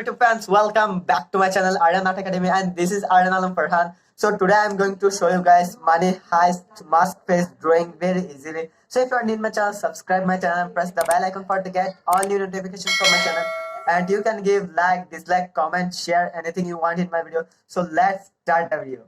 YouTube fans, welcome back to my channel Aryan Art Academy, and this is Aryan Alam Farhan. So today I'm going to show you guys money heist mask face drawing very easily. So if you are new in my channel, subscribe my channel and press the bell icon for to get all new notifications from my channel. And you can give like, dislike, comment, share anything you want in my video. So let's start the video.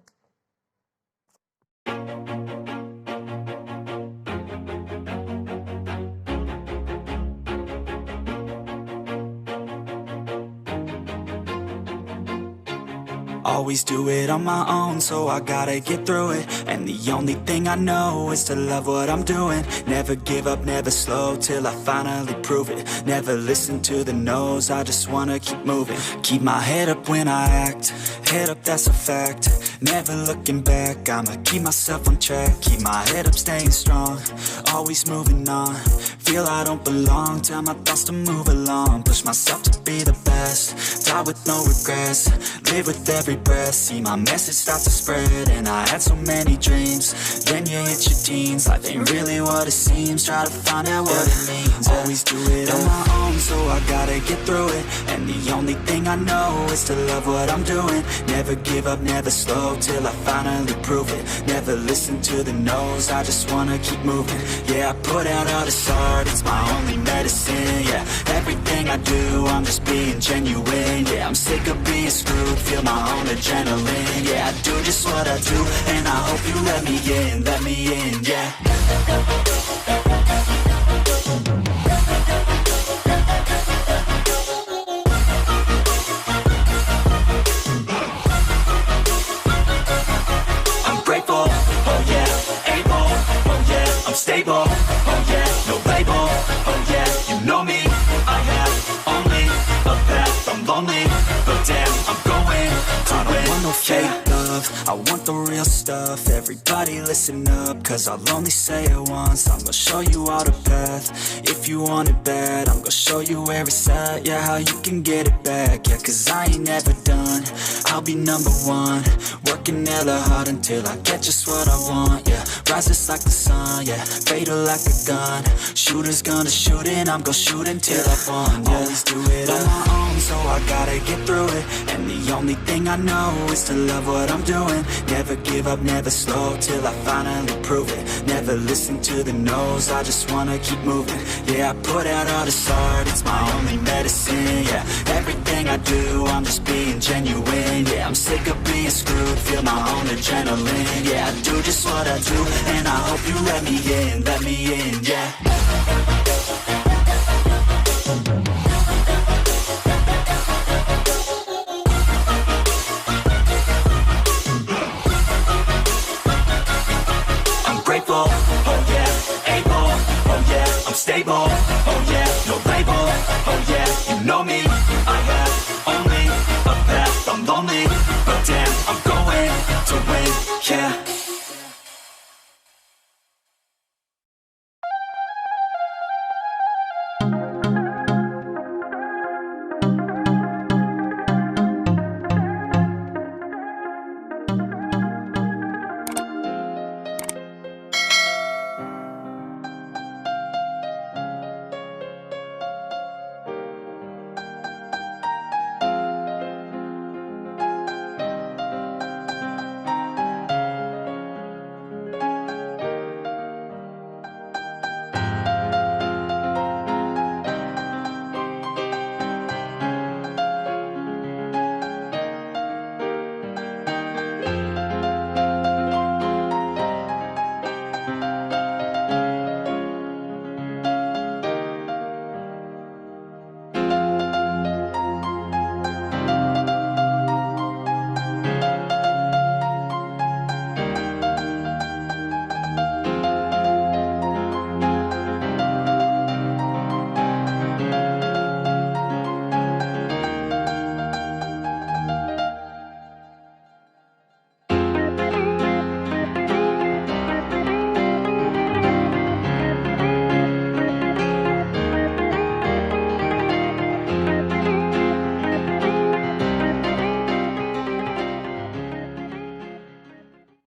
Always do it on my own, so I gotta get through it. And the only thing I know is to love what I'm doing. Never give up, never slow, till I finally prove it. Never listen to the no's, I just wanna keep moving. Keep my head up when I act, head up, that's a fact. Never looking back, I'ma keep myself on track. Keep my head up, staying strong, always moving on. Feel I don't belong, tell my thoughts to move along. Push myself to be the best, die with no regrets. Live with every breath, see my message start to spread. And I had so many dreams, then you hit your teens. Life ain't really what it seems, try to find out what it means. Always do it on my own, so I gotta get through it. And the only thing I know is to love what I'm doing. Never give up, never slow, till I finally prove it. Never listen to the no's, I just wanna keep moving. Yeah, I put out all this art, it's my only medicine. Yeah, everything I do, I'm just being genuine. Yeah, I'm sick of being screwed, feel my own adrenaline. Yeah, I do just what I do, and I hope you let me in, yeah. I'm grateful, oh yeah, able, oh yeah, I'm stable, oh yeah, no label, oh yeah, you know me, I have only a path, I'm lonely, but damn, I'm going to I don't want no fake love, I want the real stuff. Everybody listen up, cause I'll only say it once. I'm gonna show you all the path, if you want it bad. I'm gonna show you where it's at, yeah, how you can get it back. Yeah, cause I ain't never done, I'll be number one. Working hella hard until I get just what I want, yeah. Rises like the sun, yeah, fatal like a gun. Shooter's gonna shoot and I'm gonna shoot until I've won, yeah. Always do it on my own, so I gotta get through it. And the only thing I know is to love what I'm doing. Never give up, never slow, till I finally prove it. Never listen to the no's, I just wanna keep moving. Yeah, I put out all this art, it's my only medicine. Yeah, everything I do, I'm just being genuine. Yeah, I'm sick of being screwed, feel my own adrenaline. Yeah, I do just what I do, and I hope you let me in, yeah. Grateful, oh yeah, able, oh yeah, I'm stable, oh yeah, no label, oh yeah, you know me,